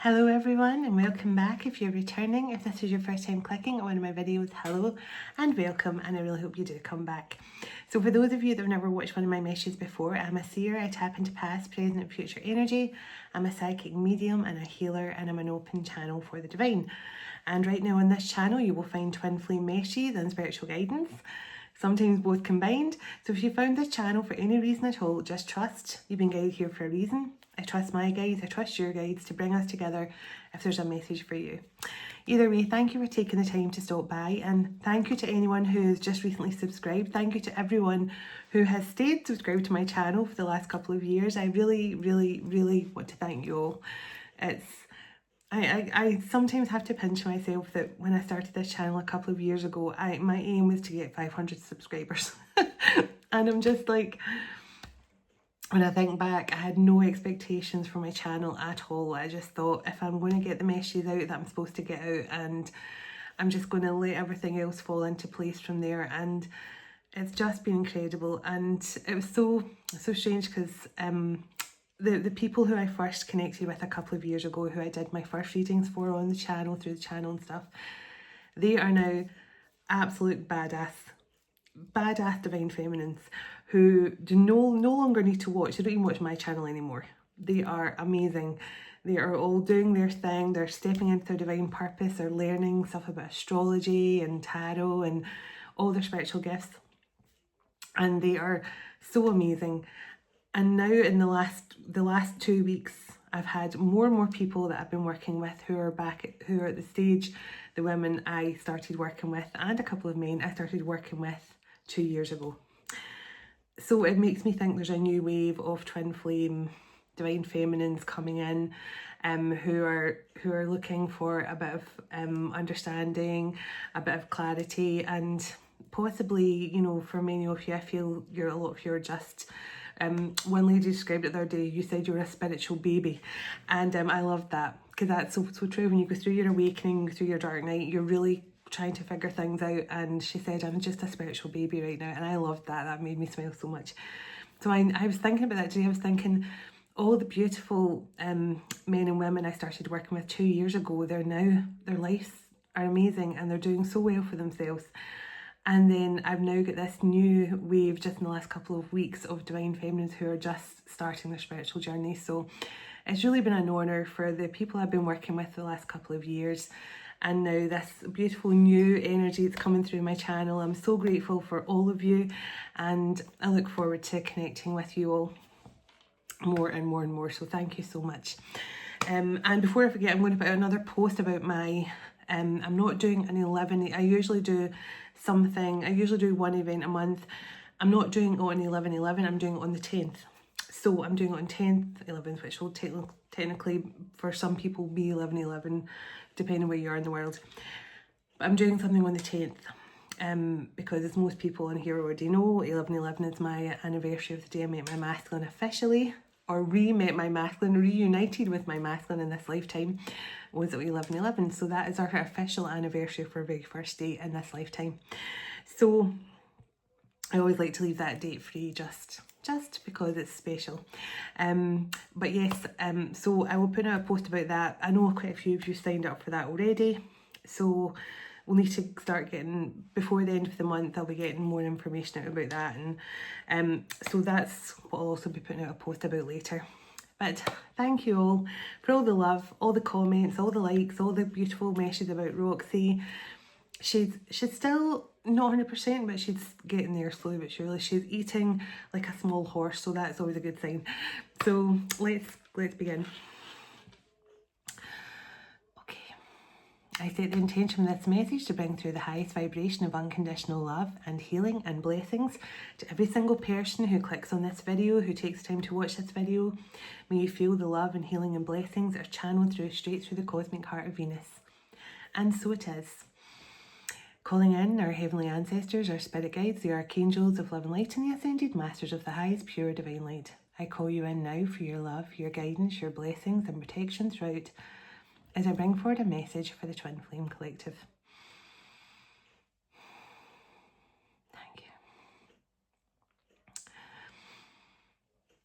Hello everyone and welcome back. If you're returning, if this is your first time clicking on one of my videos, hello and welcome, and I really hope you do come back. So for those of you that have never watched one of my messages before, I'm a seer. I tap into past, present and future energy. I'm a psychic medium and a healer, and I'm an open channel for the divine. And right now on this channel you will find twin flame messages and spiritual guidance, sometimes both combined. So if you found this channel for any reason at all, just trust you've been guided here for a reason. I trust my guides, I trust your guides to bring us together if there's a message for you. Either way, thank you for taking the time to stop by, and thank you to anyone who has just recently subscribed. Thank you to everyone who has stayed subscribed to my channel for the last couple of years. I really want to thank you all. I sometimes have to pinch myself that when I started this channel a couple of years ago, my aim was to get 500 subscribers. And I'm just like, when I think back, I had no expectations for my channel at all. I just thought, if I'm going to get the messages out that I'm supposed to get out, and I'm just going to let everything else fall into place from there. And it's just been incredible. And it was so strange because the people who I first connected with a couple of years ago, who I did my first readings for on the channel, through the channel and stuff, they are now absolute badass divine feminines who do no longer need to watch. They don't even watch my channel anymore. They are amazing. They are all doing their thing. They're stepping into their divine purpose. They're learning stuff about astrology and tarot and all their spiritual gifts, and they are so amazing. And now in the last 2 weeks, I've had more and more people that I've been working with who are at the stage, the women I started working with, and a couple of men I started working with 2 years ago. So it makes me think there's a new wave of twin flame divine feminines coming in, who are looking for a bit of understanding, a bit of clarity, and possibly, you know, for many of you, I feel a lot of you are just, one lady described it the other day, you said you were a spiritual baby, and I love that, because that's so true. When you go through your awakening, through your dark night, you're really trying to figure things out, and she said, I'm just a spiritual baby right now, and I loved that. That made me smile so much. So I was thinking about that today. I was thinking, all the beautiful men and women I started working with 2 years ago, their lives are amazing and they're doing so well for themselves. And then I've now got this new wave just in the last couple of weeks of divine feminines who are just starting their spiritual journey. So it's really been an honour for the people I've been working with the last couple of years, and now this beautiful new energy that's coming through my channel. I'm so grateful for all of you, and I look forward to connecting with you all more and more and more. So thank you so much. And before I forget, I'm going to put out another post about my I'm not doing an 11. I usually do something. I usually do one event a month. I'm not doing it on 11/11. I'm doing it on the 10th. So I'm doing it on 10th, 11th, which will technically for some people be 11/11, depending where you are in the world. But I'm doing something on the 10th. Because as most people on here already know, 11/11 is my anniversary of the day I met my masculine officially, or reunited with my masculine in this lifetime, was at 11/11. So that is our official anniversary for our very first date in this lifetime. So I always like to leave that date free, just because it's special. But yes, so I will put out a post about that. I know quite a few of you signed up for that already, so we'll need to start getting, before the end of the month, I'll be getting more information out about that. And so that's what I'll also be putting out a post about later. But thank you all for all the love, all the comments, all the likes, all the beautiful messages about Roxy. She's still not 100%, but she's getting there slowly but surely. She's eating like a small horse, so that's always a good sign. So let's begin. I set the intention of this message to bring through the highest vibration of unconditional love and healing and blessings to every single person who clicks on this video, who takes time to watch this video. May you feel the love and healing and blessings are channeled straight through the cosmic heart of Venus. And so it is. Calling in our heavenly ancestors, our spirit guides, the archangels of love and light, and the ascended masters of the highest pure divine light. I call you in now for your love, your guidance, your blessings and protection throughout, as I bring forward a message for the Twin Flame Collective. Thank you.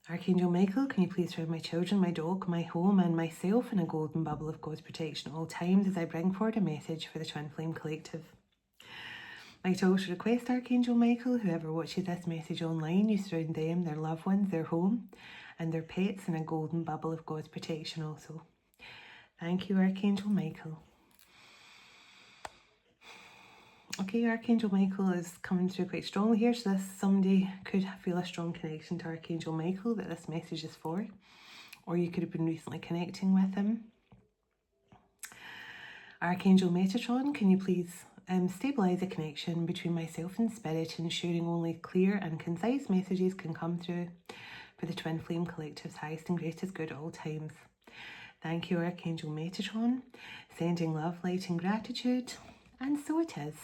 Archangel Michael, can you please surround my children, my dog, my home and myself in a golden bubble of God's protection at all times as I bring forward a message for the Twin Flame Collective. Might also request, Archangel Michael, whoever watches this message online, you surround them, their loved ones, their home and their pets in a golden bubble of God's protection also. Thank you, Archangel Michael. Okay, Archangel Michael is coming through quite strongly here, so somebody could feel a strong connection to Archangel Michael that this message is for, or you could have been recently connecting with him. Archangel Metatron, can you please stabilise the connection between myself and Spirit, ensuring only clear and concise messages can come through for the Twin Flame Collective's highest and greatest good at all times. Thank you, Archangel Metatron, sending love, light and gratitude, and so it is.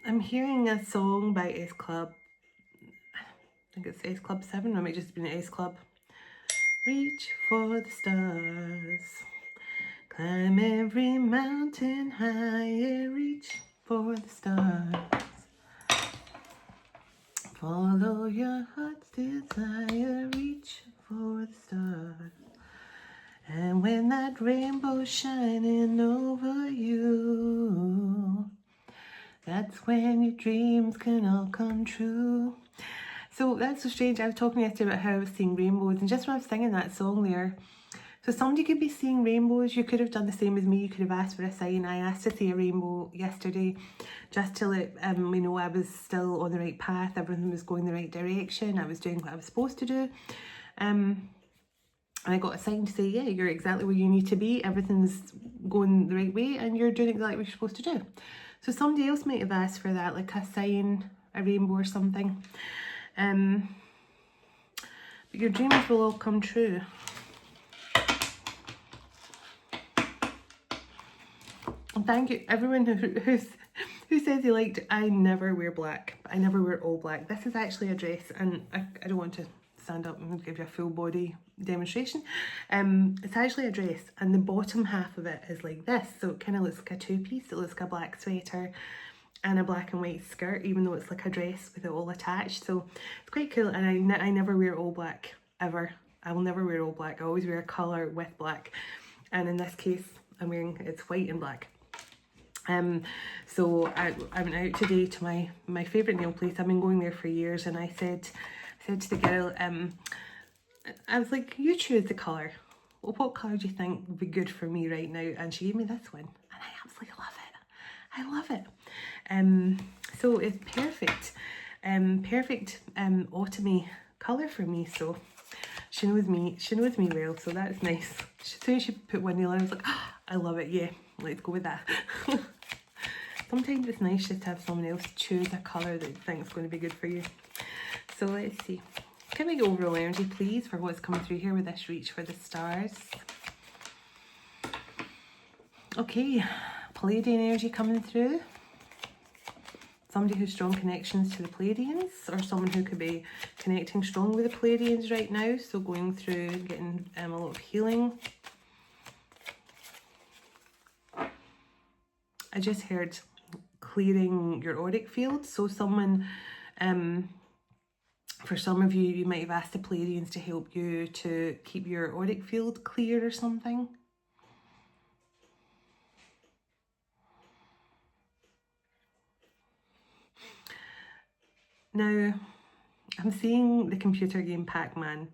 I'm hearing a song by S Club. I think it's S Club 7, or it might just be an S Club. Reach for the stars, climb every mountain higher, reach for the stars, follow your heart's desire, reach for the stars. And when that rainbow's shining over you, that's when your dreams can all come true. So that's so strange. I was talking yesterday about how I was seeing rainbows, and just when I was singing that song there, so somebody could be seeing rainbows. You could have done the same as me. You could have asked for a sign. I asked to see a rainbow yesterday, just to let me know I was still on the right path. Everything was going the right direction. I was doing what I was supposed to do. And I got a sign to say, yeah, you're exactly where you need to be. Everything's going the right way, and you're doing exactly what you're supposed to do. So somebody else might have asked for that, like a sign, a rainbow or something. But your dreams will all come true. And thank you, everyone who says they liked, I never wear black. I never wear all black. This is actually a dress, and I don't want to stand up and give you a full body demonstration. It's actually a dress, and the bottom half of it is like this, so it kind of looks like a two-piece. It looks like a black sweater and a black and white skirt, even though it's like a dress with it all attached. So it's quite cool, and I never wear all black ever. I will never wear all black. I always wear a colour with black, and in this case I'm wearing, it's white and black. So I went out today to my favourite nail place. I've been going there for years, and I said to the girl, I was like, you choose the colour. Well, what colour do you think would be good for me right now? And she gave me this one, and I absolutely love it. I love it. So it's perfect. Perfect autumny colour for me. So she knows me well, so that's nice. As soon as she put one nail on, I was like, oh, I love it, yeah, let's go with that. Sometimes it's nice just to have someone else choose a colour that you think is going to be good for you. So let's see. Can we get overall energy, please, for what's coming through here with this reach for the stars? Okay, Pleiadian energy coming through. Somebody who's strong connections to the Pleiadians, or someone who could be connecting strong with the Pleiadians right now. So going through, getting a lot of healing. I just heard clearing your auric field. So someone, for some of you, you might have asked the Pleiadians to help you to keep your auric field clear or something. Now, I'm seeing the computer game Pac-Man.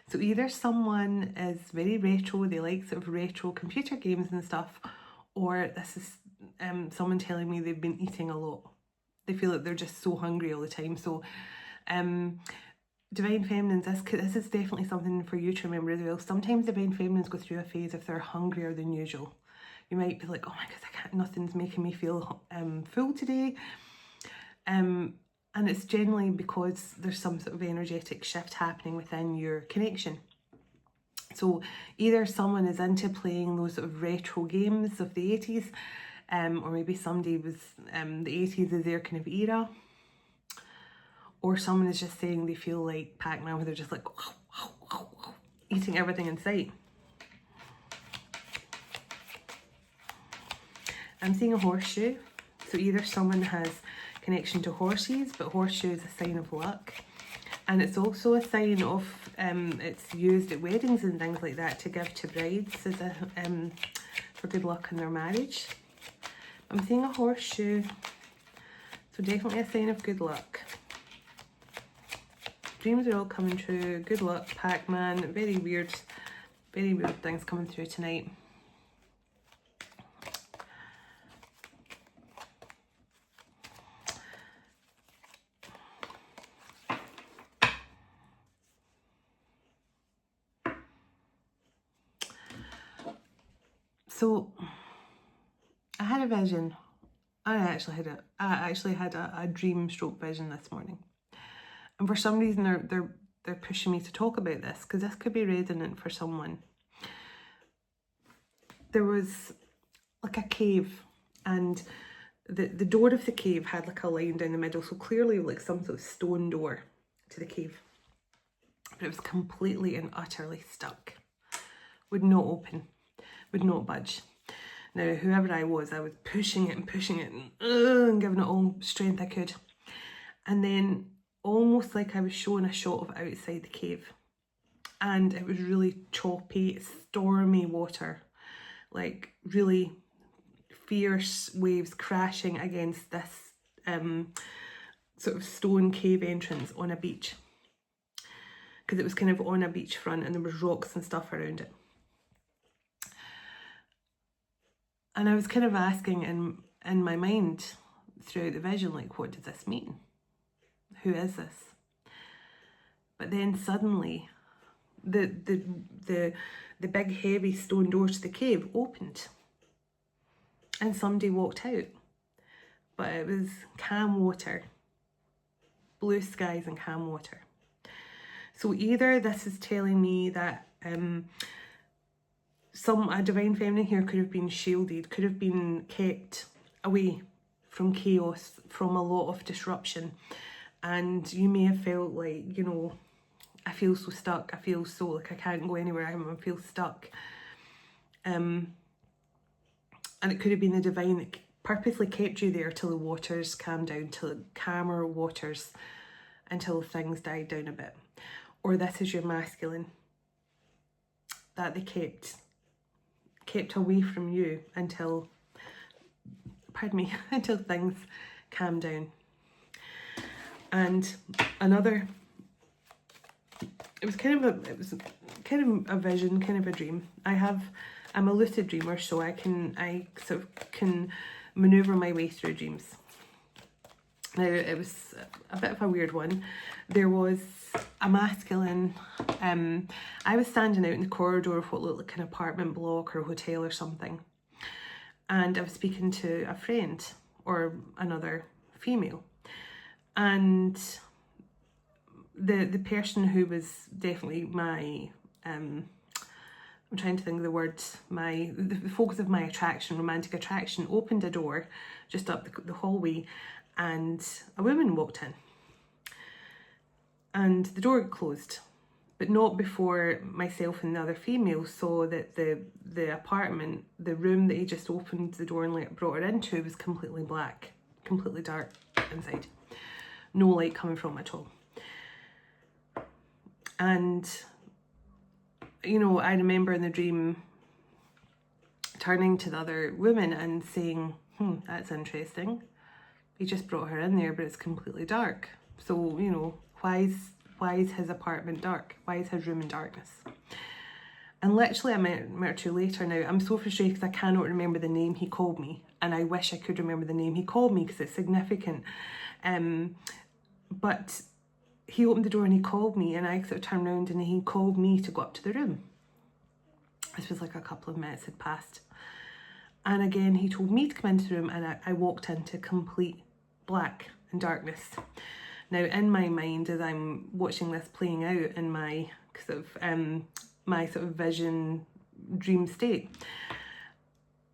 So either someone is very retro, they like sort of retro computer games and stuff, or this is someone telling me they've been eating a lot. They feel like they're just so hungry all the time. So Divine Feminines, this is definitely something for you to remember as well. Sometimes Divine Feminines go through a phase if they're hungrier than usual. You might be like, oh my God, nothing's making me feel full today. And it's generally because there's some sort of energetic shift happening within your connection. So either someone is into playing those sort of retro games of the 80s, or maybe somebody was, the 80s is their kind of era, or someone is just saying they feel like Pac-Man, where they're just like, wow, wow, eating everything in sight. I'm seeing a horseshoe. So either someone has connection to horses, but horseshoe is a sign of luck. And it's also a sign of, it's used at weddings and things like that to give to brides as a, for good luck in their marriage. I'm seeing a horseshoe, so definitely a sign of good luck. Dreams are all coming true. Good luck, Pac-Man. Very weird things coming through tonight. So I had a vision. I actually had a dream stroke vision this morning. And for some reason they're pushing me to talk about this because this could be resonant for someone. There was like a cave, and the door of the cave had like a line down the middle, so clearly like some sort of stone door to the cave. But it was completely and utterly stuck. Would not open, would not budge. Now, whoever I was pushing it and giving it all strength I could. And then almost like I was shown a shot of outside the cave. And it was really choppy, stormy water. Like really fierce waves crashing against this sort of stone cave entrance on a beach. Because it was kind of on a beachfront and there was rocks and stuff around it. And I was kind of asking in my mind throughout the vision, like, what does this mean? Who is this? But then suddenly, the big heavy stone door to the cave opened, and somebody walked out. But it was calm water, blue skies and calm water. So either this is telling me that a divine feminine here could have been shielded, could have been kept away from chaos, from a lot of disruption. And you may have felt like, you know, I feel so stuck. I feel so like I can't go anywhere. I feel stuck. And it could have been the divine that purposely kept you there till the waters calmed down, till calmer waters, until things died down a bit. Or this is your masculine that they kept away from you until, until things calmed down. And another, it was kind of a vision, kind of a dream. I'm a lucid dreamer, so I sort of can maneuver my way through dreams. Now, it was a bit of a weird one. There was a masculine, I was standing out in the corridor of what looked like an apartment block or a hotel or something. And I was speaking to a friend or another female. And the person who was definitely my, I'm trying to think of the word, the focus of my attraction, romantic attraction, opened a door just up the hallway, and a woman walked in. And the door closed, but not before myself and the other female saw that the apartment, the room that he just opened the door and brought her into, was completely black, completely dark inside. No light coming from it at all. And, you know, I remember in the dream turning to the other woman and saying, that's interesting. He just brought her in there, but it's completely dark. So, you know, why is his apartment dark? Why is his room in darkness? And literally I met her 2 later now. I'm so frustrated because I cannot remember the name he called me. And I wish I could remember the name he called me because it's significant. But he opened the door and he called me, and I sort of turned around and he called me to go up to the room. This was like a couple of minutes had passed. And again, he told me to come into the room, and I walked into complete black and darkness. Now, in my mind, as I'm watching this playing out in my sort of vision dream state,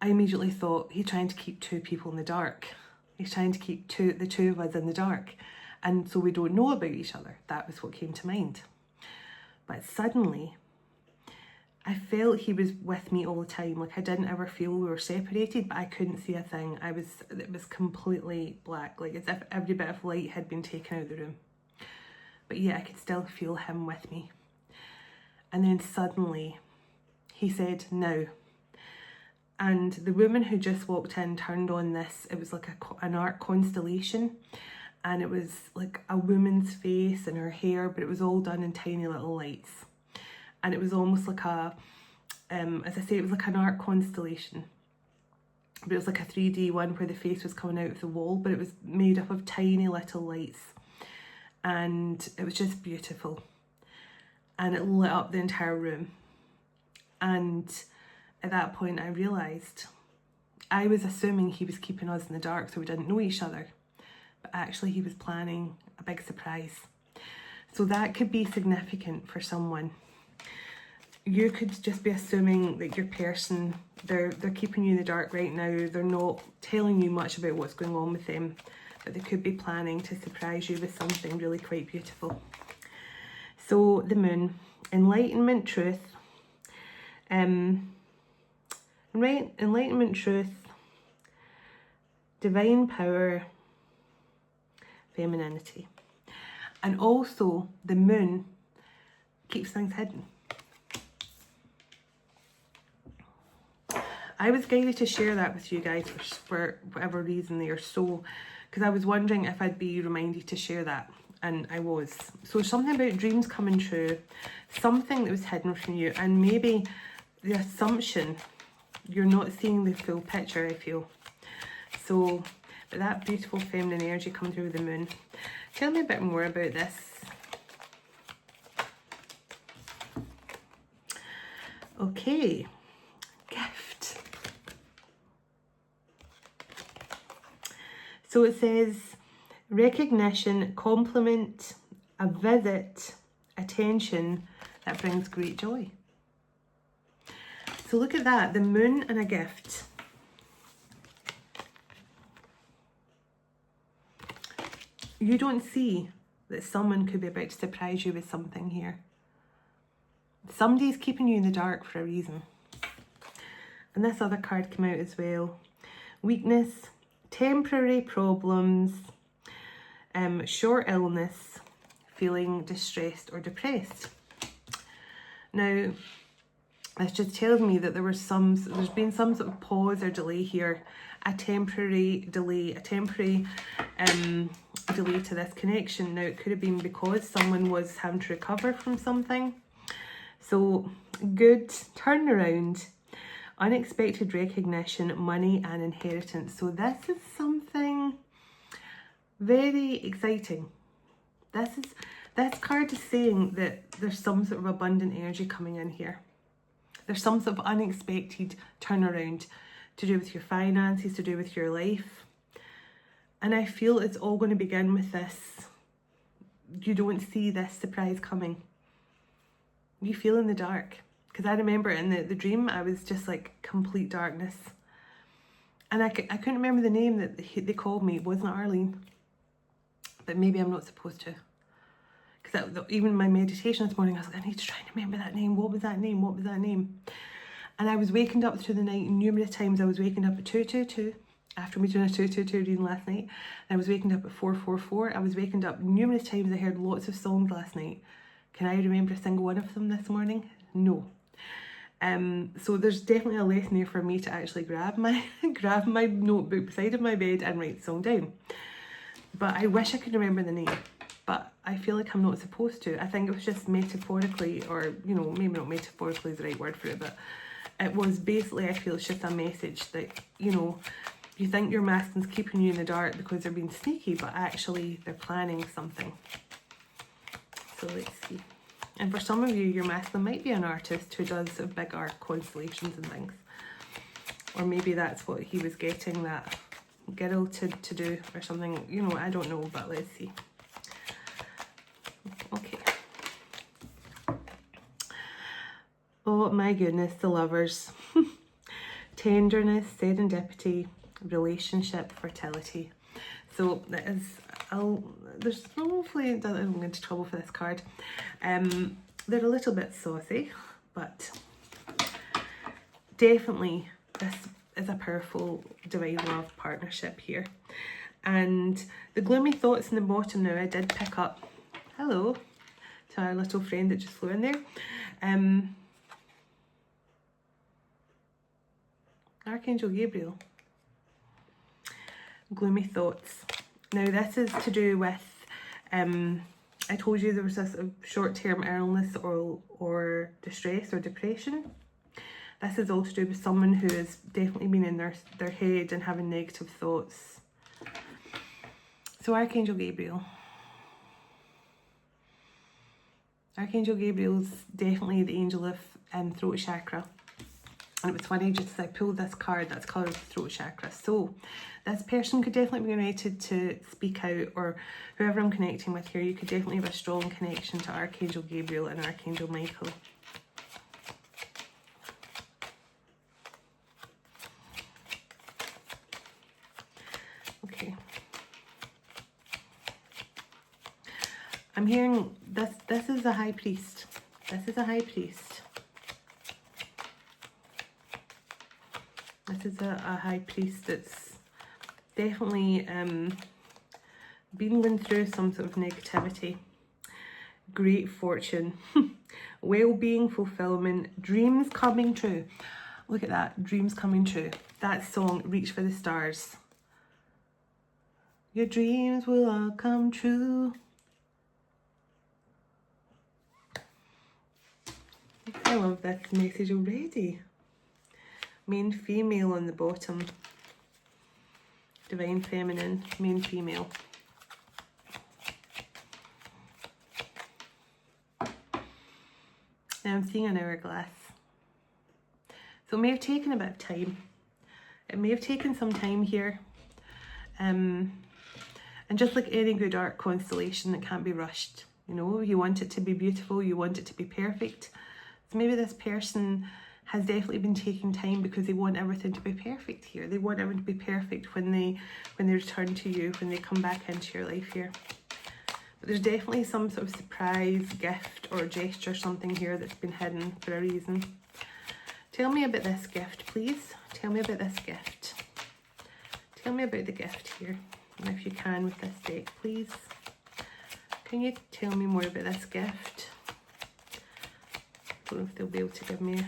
I immediately thought, he's trying to keep 2 people in the dark. He's trying to keep the two of us in the dark. And so we don't know about each other. That was what came to mind. But suddenly, I felt he was with me all the time. Like, I didn't ever feel we were separated, but I couldn't see a thing. It was completely black, like as if every bit of light had been taken out of the room. But yeah, I could still feel him with me. And then suddenly he said, "Now." And the woman who just walked in turned on this. It was like an art constellation. And it was like a woman's face and her hair, but it was all done in tiny little lights. And it was almost like a, as I say, it was like an art constellation. But it was like a 3D one where the face was coming out of the wall, but it was made up of tiny little lights. And it was just beautiful. And it lit up the entire room. And at that point I realised, I was assuming he was keeping us in the dark so we didn't know each other. But actually he was planning a big surprise. So that could be significant for someone. You could just be assuming that your person, they're keeping you in the dark right now. They're not telling you much about what's going on with them, but they could be planning to surprise you with something really quite beautiful. So the moon, enlightenment, truth, enlightenment, truth, divine power, femininity. And also the moon keeps things hidden. I was guided to share that with you guys for whatever reason there. So, because I was wondering if I'd be reminded to share that. And I was. So something about dreams coming true. Something that was hidden from you. And maybe the assumption you're not seeing the full picture, I feel. So, but that beautiful feminine energy coming through with the moon. Tell me a bit more about this. Okay. Gift. So it says recognition, compliment, a visit, attention that brings great joy. So look at that, the moon and a gift. You don't see that someone could be about to surprise you with something here. Somebody's keeping you in the dark for a reason. And this other card came out as well. Weakness, temporary problems, short illness, feeling distressed or depressed. Now, this just tells me that there's been some sort of pause or delay here, a temporary delay, delay to this connection. Now, it could have been because someone was having to recover from something. So, good turnaround, unexpected recognition, money and inheritance. So this is something very exciting. This card is saying that there's some sort of abundant energy coming in here. There's some sort of unexpected turnaround to do with your finances, to do with your life. And I feel it's all going to begin with this. You don't see this surprise coming. You feel in the dark. Because I remember in the dream, I was just like complete darkness. And I couldn't remember the name that they called me. It wasn't Arlene. But maybe I'm not supposed to. Because even in my meditation this morning, I was like, I need to try and remember that name. What was that name? What was that name? And I was waking up through the night numerous times. I was waking up at 222 after me doing a 222 reading last night. And I was waking up at 444. I was waking up numerous times. I heard lots of songs last night. Can I remember a single one of them this morning? No. So there's definitely a lesson here for me to actually grab my notebook beside of my bed and write the song down. But I wish I could remember the name. But I feel like I'm not supposed to. I think it was just metaphorically, or, you know, maybe not metaphorically is the right word for it, but it was basically, I feel it's just a message that, you know, you think your masculine's keeping you in the dark because they're being sneaky, but actually they're planning something. So let's see. And for some of you, your masculine might be an artist who does big art constellations and things. Or maybe that's what he was getting that girl to do or something. You know, I don't know, but let's see. Okay. Oh my goodness, the lovers. Tenderness, serendipity, relationship, fertility. So that is, there's hopefully I don't get into trouble for this card. They're a little bit saucy, but definitely this is a powerful divine love partnership here. And the gloomy thoughts in the bottom now, I did pick up, hello, to our little friend that just flew in there. Archangel Gabriel. Gloomy thoughts. Now this is to do with, I told you there was this short-term illness or distress or depression. This is all to do with someone who has definitely been in their head and having negative thoughts. So Archangel Gabriel. Archangel Gabriel's definitely the angel of throat chakra. And it was funny, just as I pulled this card, that's colour of the throat chakra. So this person could definitely be related to speak out, or whoever I'm connecting with here, you could definitely have a strong connection to Archangel Gabriel and Archangel Michael. Okay. I'm hearing this is a high priest. This is a high priest. This is a high priest that's definitely been going through some sort of negativity. Great fortune, well-being, fulfillment, dreams coming true. Look at that, dreams coming true. That song, Reach for the Stars. Your dreams will all come true. I love this message already. Main female on the bottom. Divine feminine, main female. Now I'm seeing an hourglass. So it may have taken a bit of time. It may have taken some time here. And just like any good art constellation, it can't be rushed. You know, you want it to be beautiful, you want it to be perfect. So maybe this person has definitely been taking time because they want everything to be perfect here. They want everything to be perfect when they return to you, when they come back into your life here. But there's definitely some sort of surprise, gift or gesture, something here that's been hidden for a reason. Tell me about this gift, please. Tell me about this gift. Tell me about the gift here. And if you can with this deck, please. Can you tell me more about this gift? I don't know if they'll be able to give me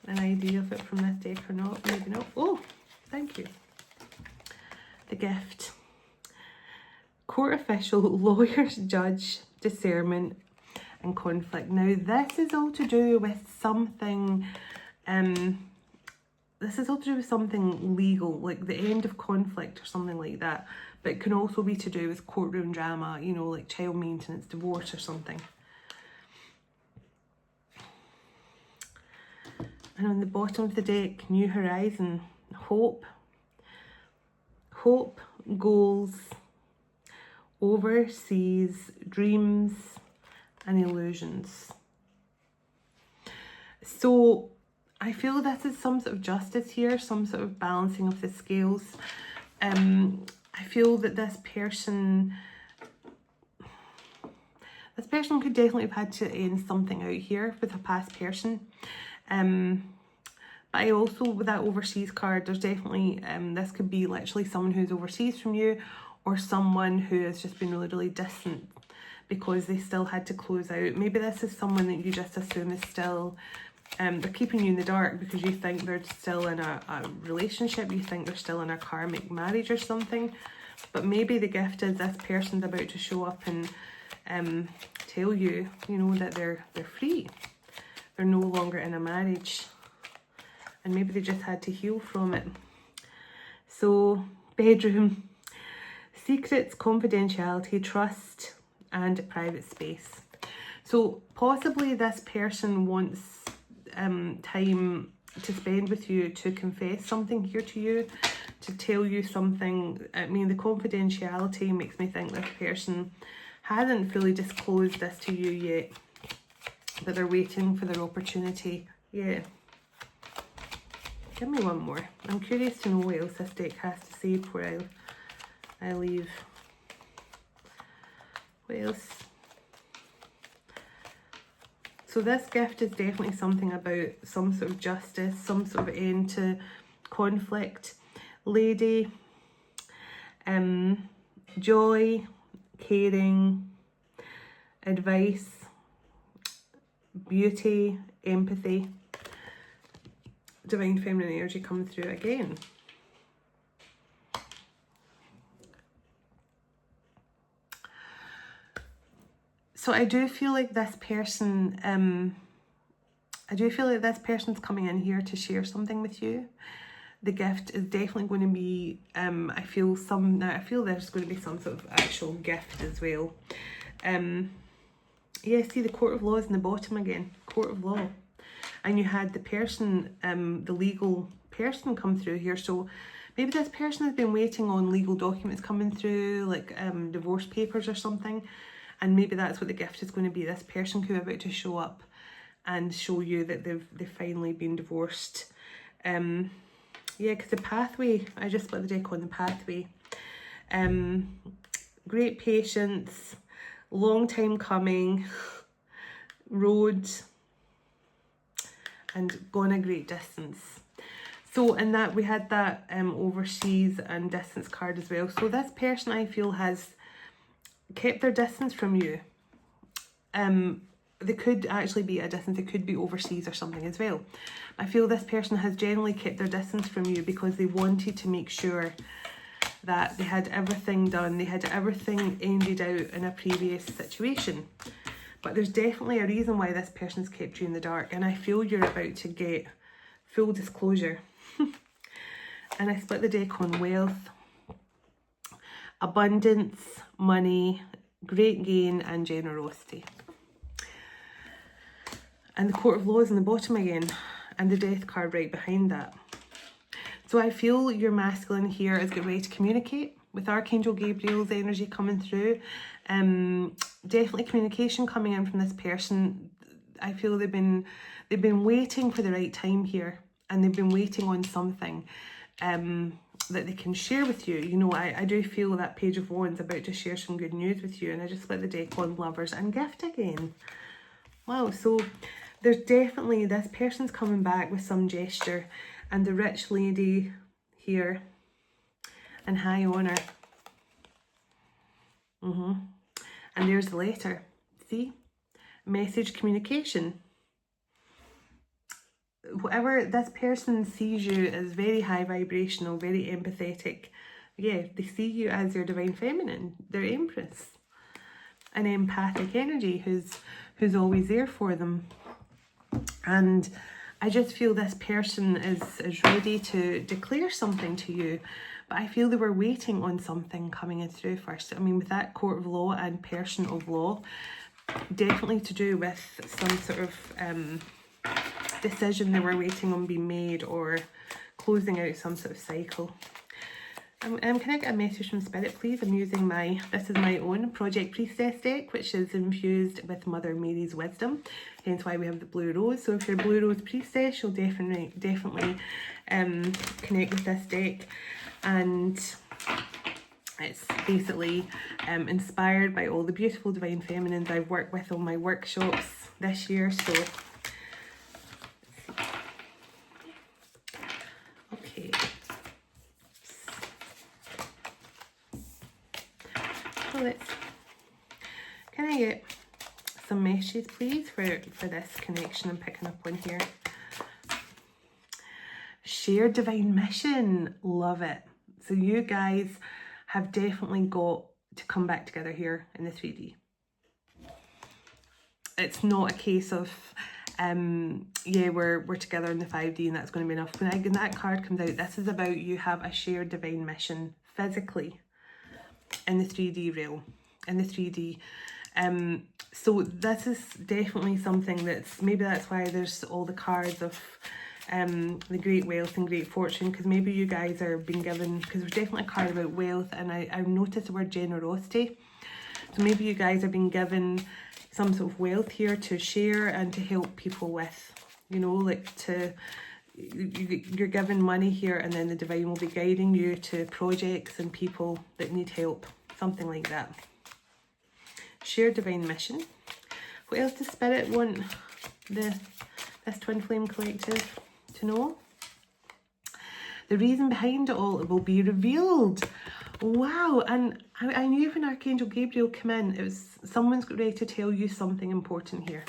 an idea of it from this deck or not. Maybe not. Oh, thank you. The gift. Court official, lawyers, judge, discernment and conflict. Now this is all to do with something, this is all to do with something legal, like the end of conflict or something like that. But it can also be to do with courtroom drama, you know, like child maintenance, divorce or something. And on the bottom of the deck, new horizon, hope, goals, overseas, dreams and illusions. So I feel this is some sort of justice here, some sort of balancing of the scales. I feel that this person could definitely have had to end something out here with a past person. But I also, with that overseas card, there's definitely, this could be literally someone who's overseas from you, or someone who has just been really, really distant because they still had to close out. Maybe this is someone that you just assume is still, they're keeping you in the dark because you think they're still in a relationship, you think they're still in a karmic marriage or something. But maybe the gift is this person's about to show up and tell you, you know, that they're free. They're no longer in a marriage. And maybe they just had to heal from it. So, bedroom. Secrets, confidentiality, trust, and private space. So, possibly this person wants time to spend with you, to confess something here to you, to tell you something. I mean, the confidentiality makes me think this person hasn't fully disclosed this to you yet, but they're waiting for their opportunity. Yeah. Give me one more. I'm curious to know what else this deck has to say before I leave. What else? So this gift is definitely something about some sort of justice, some sort of end to conflict. Lady, joy, caring, advice, beauty, empathy. Divine feminine energy coming through again. So I do feel like this person, is coming in here to share something with you. The gift is definitely going to be, I feel there's going to be some sort of actual gift as well. Yeah, see the Court of Law is in the bottom again, Court of Law. And you had the person, the legal person come through here. So maybe this person has been waiting on legal documents coming through, like divorce papers or something. And maybe that's what the gift is going to be. This person could be about to show up and show you that they've finally been divorced. Yeah, because the pathway, I just split the deck on the pathway. Great patience, long time coming, road, and gone a great distance. So in that we had that overseas and distance card as well. So this person, I feel, has kept their distance from you. They could actually be at a distance, it could be overseas or something as well. I feel this person has generally kept their distance from you because they wanted to make sure that they had everything done, they had everything ended out in a previous situation. But there's definitely a reason why this person's kept you in the dark, and I feel you're about to get full disclosure. And I split the deck on wealth, abundance, money, great gain, and generosity. And the Court of Law is in the bottom again, and the Death card right behind that. So I feel your masculine here is getting ready to communicate with Archangel Gabriel's energy coming through. Definitely communication coming in from this person. I feel they've been waiting for the right time here, and they've been waiting on something that they can share with you. You know, I do feel that Page of Wands about to share some good news with you, and I just split the deck on Lovers and Gift again. Wow, so there's definitely, this person's coming back with some gesture, and the rich lady here and high honor. And there's the letter. See? Message communication. Whatever, this person sees you as very high vibrational, very empathetic. Yeah, they see you as their divine feminine, their empress. An empathic energy who's always there for them. And I just feel this person is ready to declare something to you. But I feel they were waiting on something coming in through first. I mean, with that Court of Law and Person of Law, definitely to do with some sort of decision they were waiting on being made, or closing out some sort of cycle. Can I get a message from Spirit, please? I'm using this is my own Project Priestess deck, which is infused with Mother Mary's wisdom, hence why we have the Blue Rose. So if you're a Blue Rose Priestess, you'll definitely connect with this deck. And it's basically inspired by all the beautiful divine feminines I've worked with on my workshops this year. So okay. So can I get some messages, please, for this connection I'm picking up on here? Shared divine mission. Love it. So you guys have definitely got to come back together here in the 3D. It's not a case of, yeah, we're together in the 5D and that's going to be enough. When that card comes out, this is about you have a shared divine mission physically in the 3D realm, in the 3D. So this is definitely something maybe that's why there's all the cards of the great wealth and great fortune, because maybe you guys are being given, because there's definitely a card about wealth, and I've noticed the word generosity. So maybe you guys are being given some sort of wealth here to share and to help people with, you know, like you're given money here, and then the divine will be guiding you to projects and people that need help, something like that. Shared divine mission. What else does Spirit want this Twin Flame Collective to know. The reason behind it all, it will be revealed. Wow, and I knew when Archangel Gabriel came in, it was someone's got ready to tell you something important here.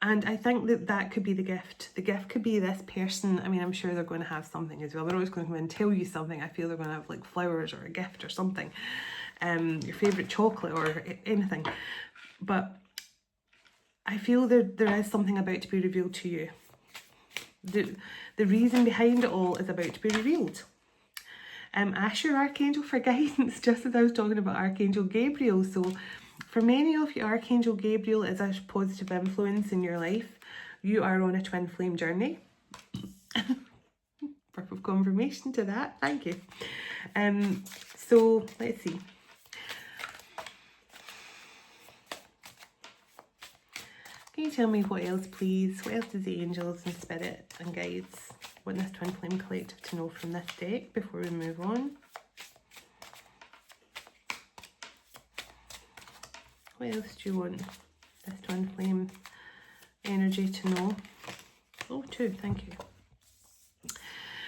And I think that could be the gift. The gift could be this person. I mean, I'm sure they're going to have something as well. They're always going to come in and tell you something. I feel they're going to have like flowers or a gift or something. Your favourite chocolate or anything. But I feel there is something about to be revealed to you. The reason behind it all is about to be revealed. Ask your Archangel for guidance, just as I was talking about Archangel Gabriel. So for many of you, Archangel Gabriel is a positive influence in your life. You are on a twin flame journey. Perfect confirmation to that. Thank you. So let's see. Can you tell me what else, please? What else does the angels and spirit and guides want this Twin Flame Collective to know from this deck before we move on? What else do you want this Twin Flame energy to know? Oh, 2, thank you.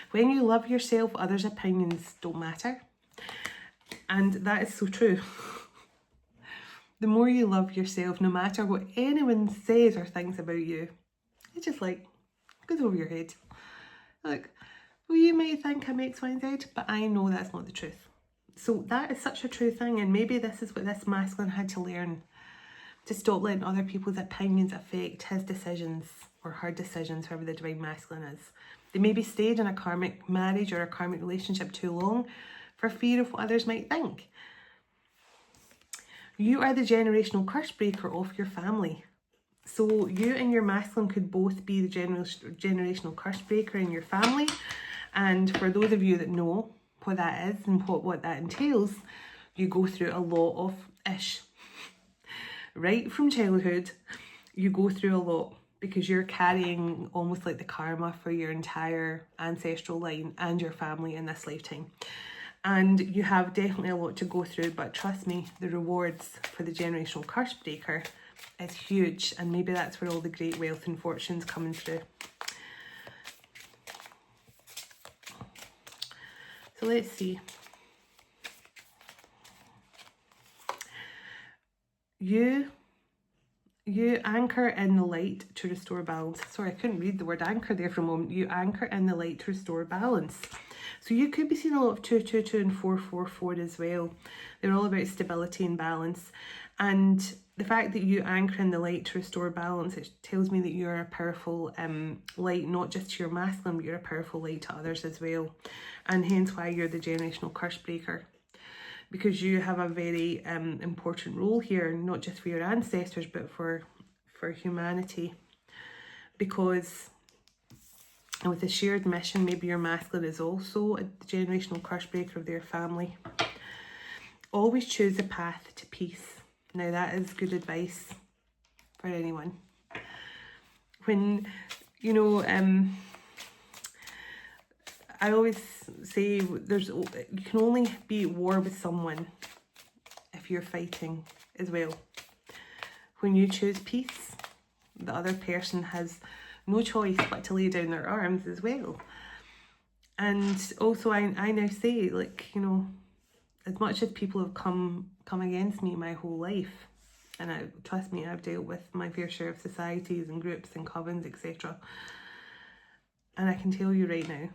When you love yourself, others' opinions don't matter. And that is so true. The more you love yourself, no matter what anyone says or thinks about you, it's just like, goes over your head. Like, well, you might think I'm X, Y, and Z, but I know that's not the truth. So that is such a true thing, and maybe this is what this masculine had to learn, to stop letting other people's opinions affect his decisions or her decisions, whoever the divine masculine is. They maybe stayed in a karmic marriage or a karmic relationship too long for fear of what others might think. You are the generational curse breaker of your family. So you and your masculine could both be the generational curse breaker in your family. And for those of you that know what that is and what that entails, you go through a lot of ish. Right from childhood, you go through a lot because you're carrying almost like the karma for your entire ancestral line and your family in this lifetime. And you have definitely a lot to go through, but trust me, the rewards for the generational curse breaker is huge, and maybe that's where all the great wealth and fortune's coming through. So let's see. You anchor in the light to restore balance. Sorry, I couldn't read the word anchor there for a moment. You anchor in the light to restore balance. So you could be seeing a lot of 222 and 444 as well. They're all about stability and balance. And the fact that you anchor in the light to restore balance, it tells me that you're a powerful light, not just to your masculine, but you're a powerful light to others as well. And hence why you're the generational curse breaker. Because you have a very important role here, not just for your ancestors, but for humanity. Because with a shared mission, maybe your masculine is also a generational curse breaker of their family. Always choose a path to peace. Now that is good advice for anyone. When, you know, I always say you can only be at war with someone if you're fighting as well. When you choose peace, the other person has no choice but to lay down their arms as well. And also I now say, like, you know, as much as people have come against me my whole life, and trust me, I've dealt with my fair share of societies and groups and covens, etc. And I can tell you right now,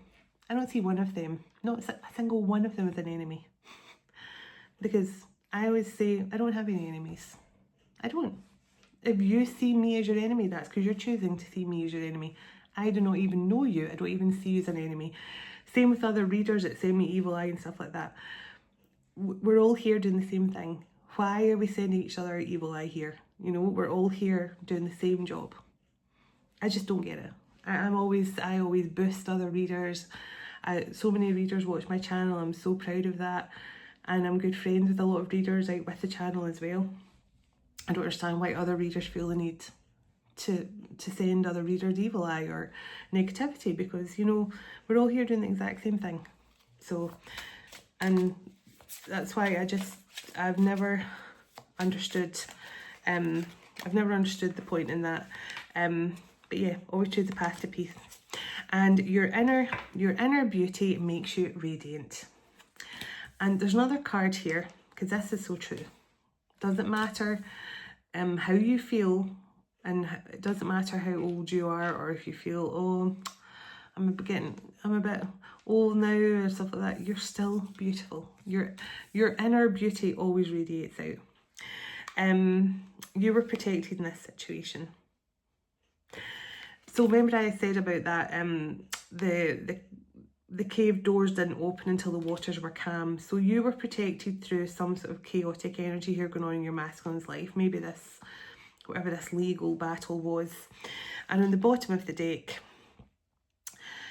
I don't see one of them, not a single one of them as an enemy. Because I always say, I don't have any enemies. I don't. If you see me as your enemy, that's because you're choosing to see me as your enemy. I do not even know you. I don't even see you as an enemy. Same with other readers that send me evil eye and stuff like that. We're all here doing the same thing. Why are we sending each other evil eye here? You know, we're all here doing the same job. I just don't get it. I always boost other readers. So many readers watch my channel. I'm so proud of that. And I'm good friends with a lot of readers out with the channel as well. I don't understand why other readers feel the need to send other readers evil eye or negativity, because, you know, we're all here doing the exact same thing. So, and that's why I've never understood the point in that. But yeah, always choose the path to peace. And your inner beauty makes you radiant. And there's another card here, because this is so true. Doesn't matter how you feel, and it doesn't matter how old you are, or if you feel, oh, I'm a bit old now or stuff like that. You're still beautiful. Your inner beauty always radiates out. You were protected in this situation. So remember I said about that, the cave doors didn't open until the waters were calm. So you were protected through some sort of chaotic energy here going on in your masculine's life. Maybe this, whatever this legal battle was. And on the bottom of the deck,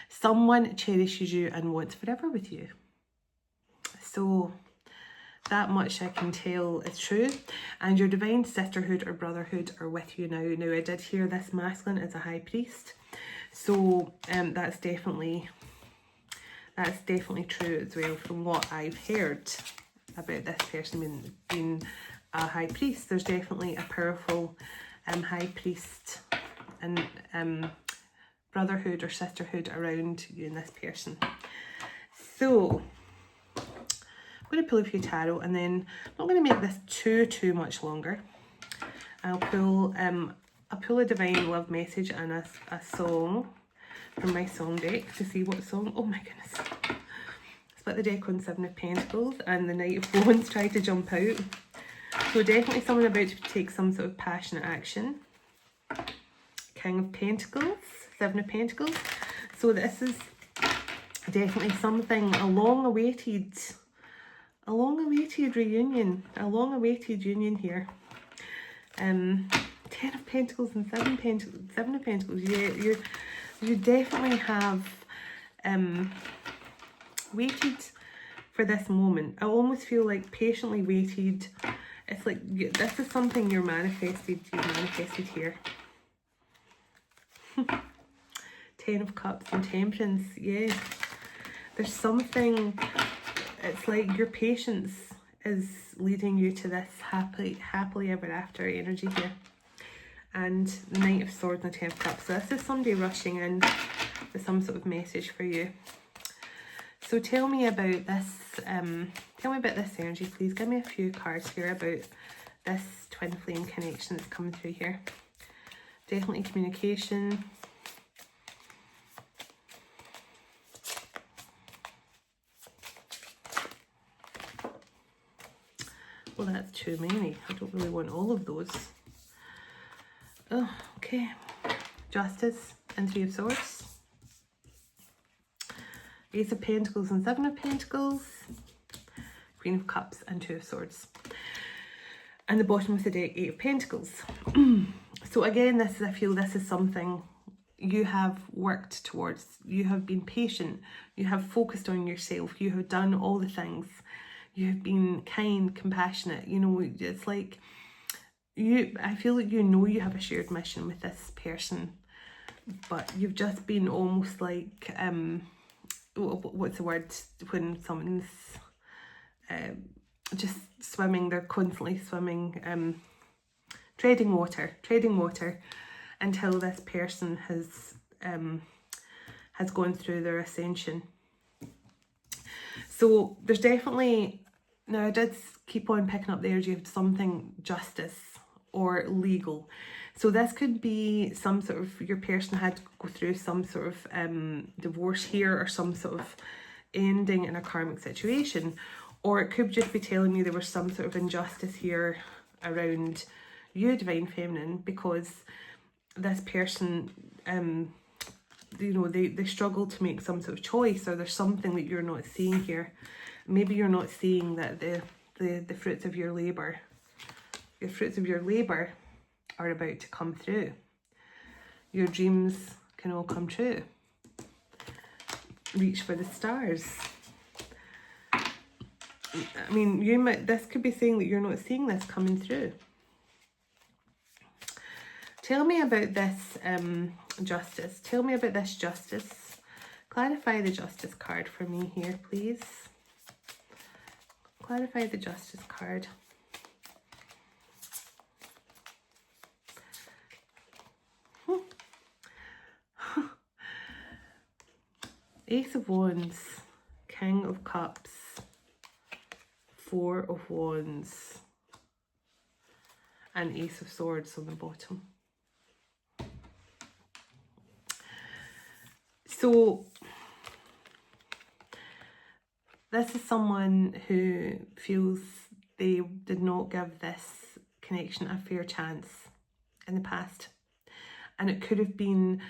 someone cherishes you and wants forever with you. So that much I can tell is true. And your divine sisterhood or brotherhood are with you now. Now I did hear this masculine is a high priest. So that's definitely true as well from what I've heard about this person being a high priest. There's definitely a powerful high priest and brotherhood or sisterhood around you and this person. So I'm going to pull a few tarot, and then I'm not going to make this too much longer. I'll pull a divine love message and a song from my song deck to see what song. Oh my goodness. Split the deck on 7 of Pentacles, and the Knight of Wands tried to jump out. So definitely someone about to take some sort of passionate action. King of Pentacles, 7 of Pentacles. So this is definitely something, a long-awaited reunion, a long-awaited union here. 10 of Pentacles and 7 of Pentacles. Yeah, you definitely have waited for this moment. I almost feel like patiently waited. It's like this is something you've manifested here. 10 of Cups and Temperance. Yeah, there's something. It's like your patience is leading you to this happily ever after energy here. And the Knight of Swords and the 10 of Cups. So this is somebody rushing in with some sort of message for you. So tell me about this. Tell me about this energy, please. Give me a few cards here about this twin flame connection that's coming through here. Definitely communication. Well, that's too many. I don't really want all of those. Oh, okay. Justice and 3 of Swords. Ace of Pentacles and 7 of Pentacles. Queen of Cups and 2 of Swords. And the bottom of the deck, 8 of Pentacles. So again, I feel this is something you have worked towards. You have been patient. You have focused on yourself. You have done all the things. You have been kind, compassionate. You know, it's like I feel like you know you have a shared mission with this person, but you've just been almost like what's the word when someone's just swimming, they're constantly swimming, treading water until this person has gone through their ascension. So there's definitely, now I did keep on picking up the energy of something justice or legal. So this could be some sort of, your person had to go through some sort of divorce here, or some sort of ending in a karmic situation. Or it could just be telling me there was some sort of injustice here around you, Divine Feminine, because this person, you know, they struggle to make some sort of choice, or there's something that you're not seeing here. Maybe you're not seeing that the fruits of your labour, are about to come through. Your dreams can all come true. Reach for the stars. I mean, this could be saying that you're not seeing this coming through. Tell me about this justice. Tell me about this justice. Clarify the justice card for me here, please. Clarify the justice card. Ace of Wands, King of Cups, Four of Wands, and Ace of Swords on the bottom. So this is someone who feels they did not give this connection a fair chance in the past. And it could have been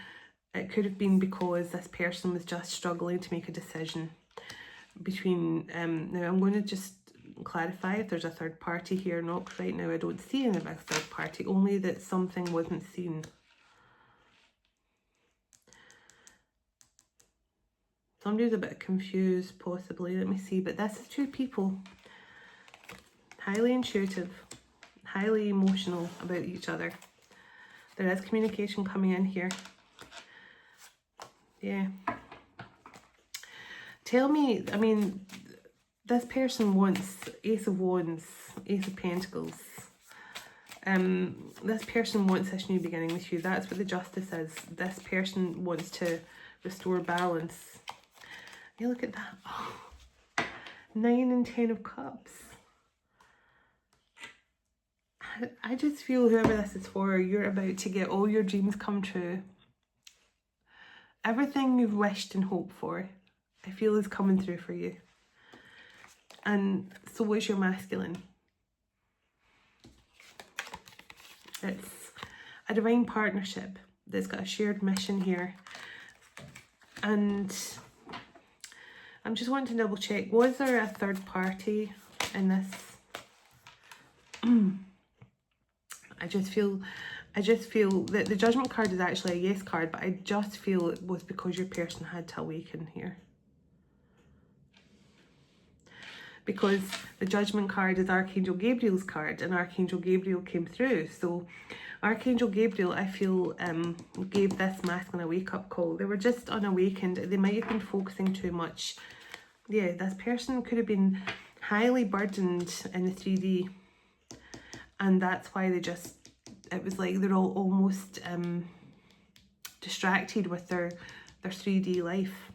because this person was just struggling to make a decision between, now I'm going to just clarify if there's a third party here or not, because right now I don't see any of a third party, only that something wasn't seen. Somebody's a bit confused, possibly, let me see, but this is two people, highly intuitive, highly emotional about each other. There is communication coming in here. Yeah. Tell me, I mean, this person wants Ace of Wands, Ace of Pentacles. This person wants this new beginning with you. That's what the Justice is. This person wants to restore balance. You look at that. Oh, 9 and 10 of Cups. I just feel whoever this is for, you're about to get all your dreams come true. Everything you've wished and hoped for, I feel is coming through for you. And so is your masculine. It's a divine partnership that's got a shared mission here. And I'm just wanting to double check, was there a third party in this? I just feel that the Judgment card is actually a yes card, but I just feel it was because your person had to awaken here. Because the Judgment card is Archangel Gabriel's card, and Archangel Gabriel came through. So Archangel Gabriel, I feel, gave this masculine a wake-up call. They were just unawakened. They might have been focusing too much. Yeah, this person could have been highly burdened in the 3D. And that's why they just, it was like they're all almost distracted with their 3D life.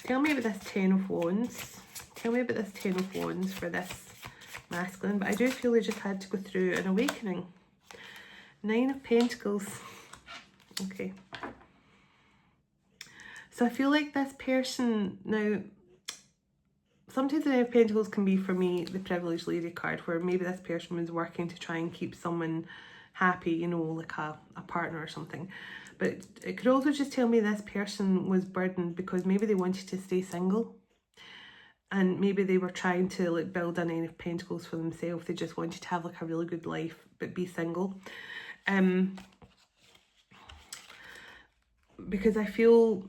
Tell me about this 10 of Wands. Tell me about this 10 of Wands for this masculine. But I do feel they just had to go through an awakening. 9 of Pentacles. Okay. So I feel like this person, now, sometimes the 9 of Pentacles can be, for me, the privileged lady card, where maybe this person was working to try and keep someone happy, you know, like a partner or something. But it could also just tell me this person was burdened because maybe they wanted to stay single. And maybe they were trying to like build a 9 of Pentacles for themselves. They just wanted to have like a really good life, but be single. Because I feel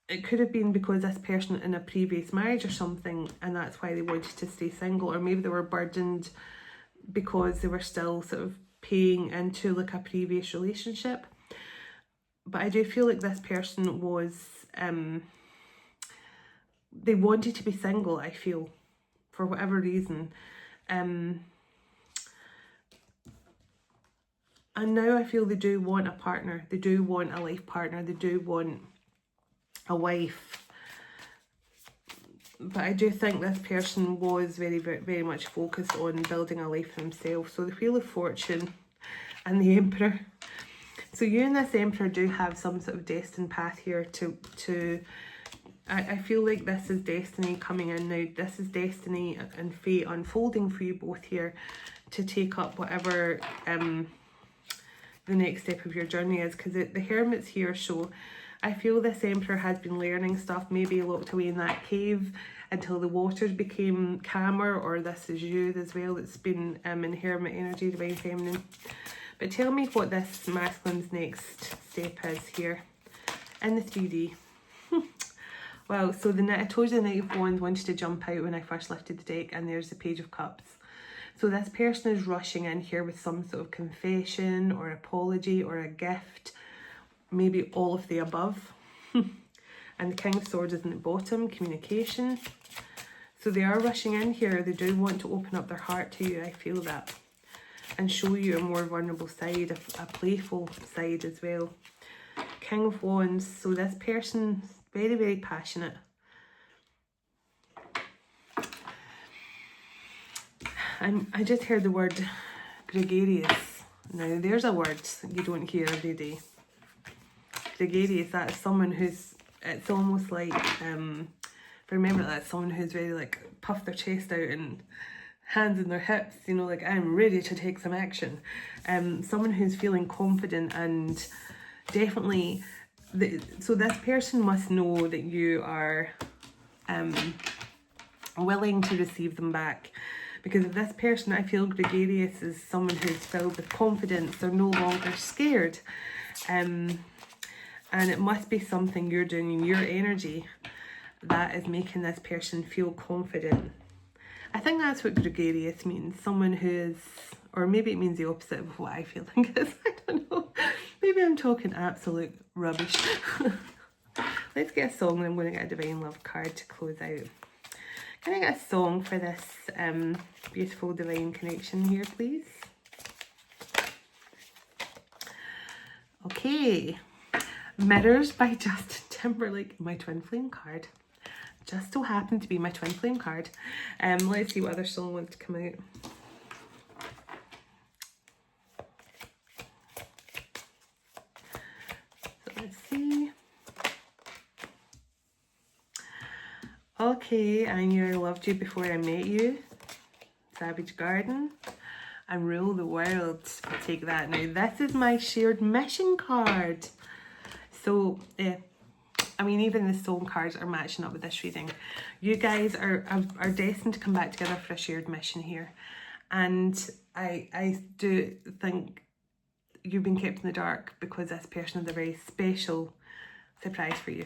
it could have been because this person in a previous marriage or something, and that's why they wanted to stay single. Or maybe they were burdened because they were still sort of paying into like a previous relationship. But I do feel like this person was, they wanted to be single, I feel, for whatever reason. And now I feel they do want a partner. They do want a life partner. They do want a wife. But I do think this person was very, very, very much focused on building a life for himself. So the Wheel of Fortune and the Emperor. So you and this Emperor do have some sort of destined path here to I feel like this is destiny coming in now. This is destiny and fate unfolding for you both here to take up whatever the next step of your journey is, because the Hermit's here. So I feel this Emperor has been learning stuff, maybe locked away in that cave until the waters became calmer, or this is you as well that's been in Hermit energy, Divine Feminine. But tell me what this masculine's next step is here in the 3D. Wow, so I told you the Knight of Wands wanted to jump out when I first lifted the deck, and there's the Page of Cups. So this person is rushing in here with some sort of confession or apology or a gift, maybe all of the above. And the King of Swords is in the bottom, communication. So they are rushing in here. They do want to open up their heart to you, I feel that, and show you a more vulnerable side, a playful side as well. King of Wands. So this person's very, very passionate. I just heard the word gregarious. Now, there's a word you don't hear every day. Gregarious, that is someone who's, it's almost like, remember that someone who's very like puff their chest out and hands in their hips, you know, like I'm ready to take some action. Someone who's feeling confident and definitely, so this person must know that you are willing to receive them back. Because if this person, I feel gregarious, is someone who's filled with confidence, they're no longer scared. And it must be something you're doing in your energy that is making this person feel confident. I think that's what gregarious means. Someone who is, or maybe it means the opposite of what I feel like it is. I don't know. Maybe I'm talking absolute rubbish. Let's get a song and I'm going to get a Divine Love card to close out. Can I get a song for this beautiful divine connection here, please? Okay. Mirrors by Justin Timberlake, my twin flame card. Just so happened to be my twin flame card. Let's see what other song wants to come out. So let's see. Okay, I knew I loved you before I met you. Savage Garden. And Rule the World. I'll take that. Now, this is my shared mission card. So, I mean, even the soul cards are matching up with this reading. You guys are destined to come back together for a shared mission here. And I do think you've been kept in the dark because this person has a very special surprise for you.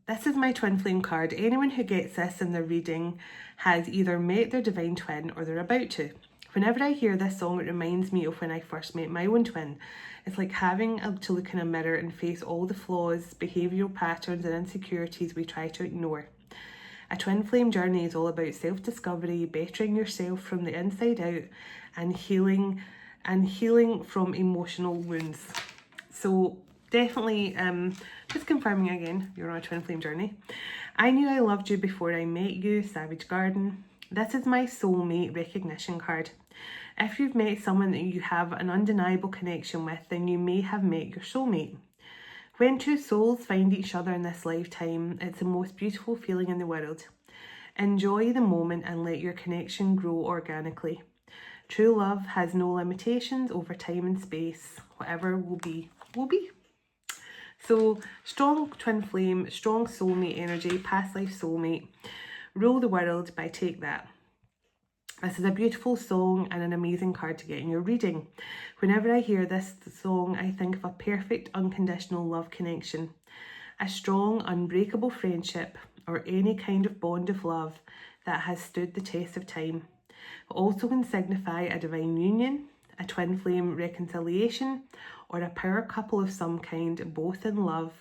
This is my twin flame card. Anyone who gets this in their reading has either met their divine twin or they're about to. Whenever I hear this song, it reminds me of when I first met my own twin. It's like having to look in a mirror and face all the flaws, behavioural patterns and insecurities we try to ignore. A twin flame journey is all about self-discovery, bettering yourself from the inside out and healing from emotional wounds. So definitely, just confirming again, you're on a twin flame journey. I knew I loved you before I met you, Savage Garden. This is my soulmate recognition card. If you've met someone that you have an undeniable connection with, then you may have met your soulmate. When two souls find each other in this lifetime, it's the most beautiful feeling in the world. Enjoy the moment and let your connection grow organically. True love has no limitations over time and space. Whatever will be, will be. So, strong twin flame, strong soulmate energy, past life soulmate. Rule the world by Take That. This is a beautiful song and an amazing card to get in your reading. Whenever I hear this song, I think of a perfect unconditional love connection, a strong, unbreakable friendship, or any kind of bond of love that has stood the test of time. It also can signify a divine union, a twin flame reconciliation, or a power couple of some kind, both in love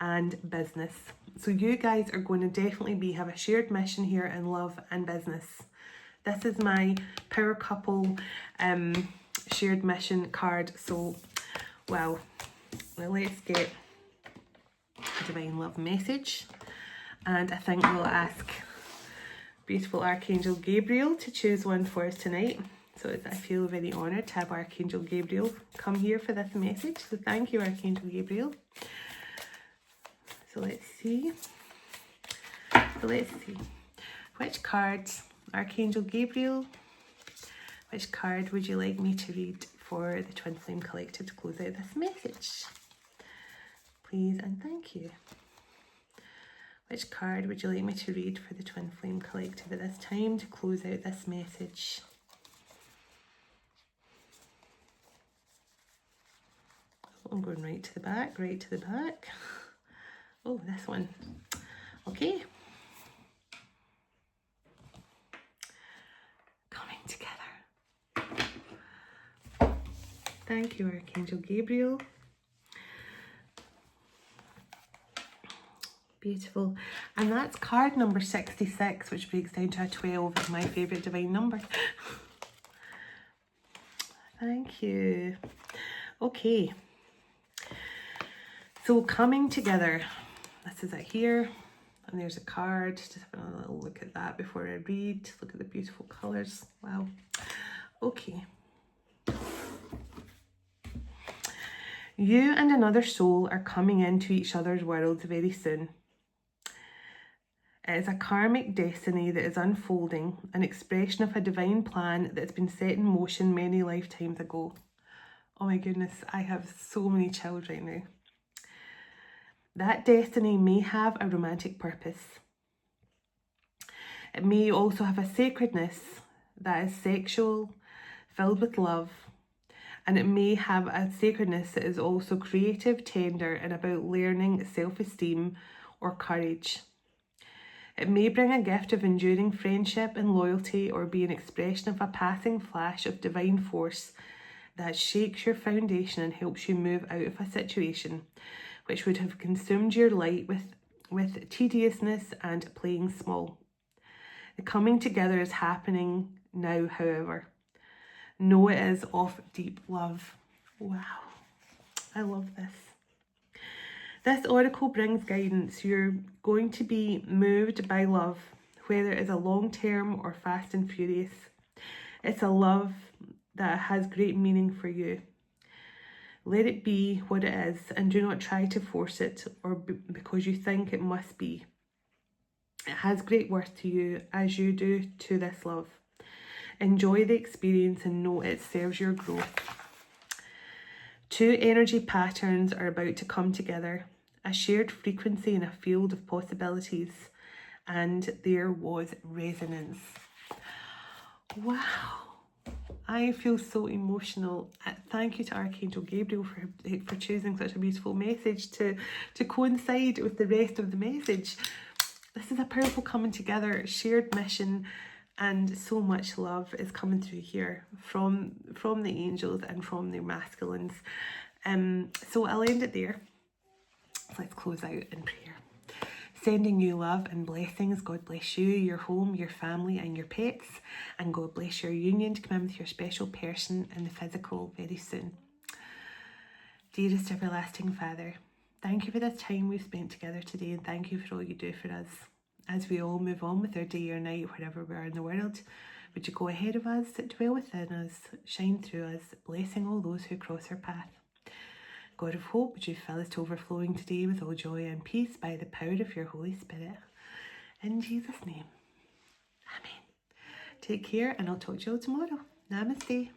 and business. So you guys are going to definitely have a shared mission here in love and business. This is my power couple shared mission card. So, well, let's get a divine love message. And I think we'll ask beautiful Archangel Gabriel to choose one for us tonight. So I feel very honoured to have Archangel Gabriel come here for this message. So thank you, Archangel Gabriel. So let's see. Which cards, Archangel Gabriel, which card would you like me to read for the Twin Flame Collective to close out this message? Please and thank you. Which card would you like me to read for the Twin Flame Collective at this time to close out this message? Oh, I'm going right to the back, right to the back. Oh, this one. Okay. Coming together. Thank you, Archangel Gabriel. Beautiful. And that's card number 66, which breaks down to a 12. It's my favourite divine number. Thank you. Okay. So coming together, this is it here, and there's a card. Just having a little look at that before I read. Look at the beautiful colours. Wow. Okay. You and another soul are coming into each other's worlds very soon. It is a karmic destiny that is unfolding, an expression of a divine plan that has been set in motion many lifetimes ago. Oh my goodness, I have so many chills right now. That destiny may have a romantic purpose. It may also have a sacredness that is sexual, filled with love, and it may have a sacredness that is also creative, tender, and about learning self-esteem or courage. It may bring a gift of enduring friendship and loyalty, or be an expression of a passing flash of divine force that shakes your foundation and helps you move out of a situation which would have consumed your light with tediousness and playing small. The coming together is happening now, however. Know it is of deep love. Wow, I love this. This oracle brings guidance. You're going to be moved by love, whether it is a long-term or fast and furious. It's a love that has great meaning for you. Let it be what it is, and do not try to force it or because you think it must be. It has great worth to you, as you do to this love. Enjoy the experience and know it serves your growth. Two energy patterns are about to come together, a shared frequency in a field of possibilities, and there was resonance. Wow. I feel so emotional. Thank you to Archangel Gabriel for choosing such a beautiful message to coincide with the rest of the message. This is a powerful coming together, shared mission, and so much love is coming through here from the angels and from their masculines. So I'll end it there. Let's close out in prayer. Sending you love and blessings. God bless you, your home, your family and your pets. And God bless your union to come in with your special person in the physical very soon. Dearest everlasting Father, thank you for this time we've spent together today, and thank you for all you do for us. As we all move on with our day or night, wherever we are in the world, would you go ahead of us, dwell within us, shine through us, blessing all those who cross our path. God of hope, would you fill us to overflowing today with all joy and peace by the power of your Holy Spirit. In Jesus' name, amen. Take care, and I'll talk to you all tomorrow. Namaste.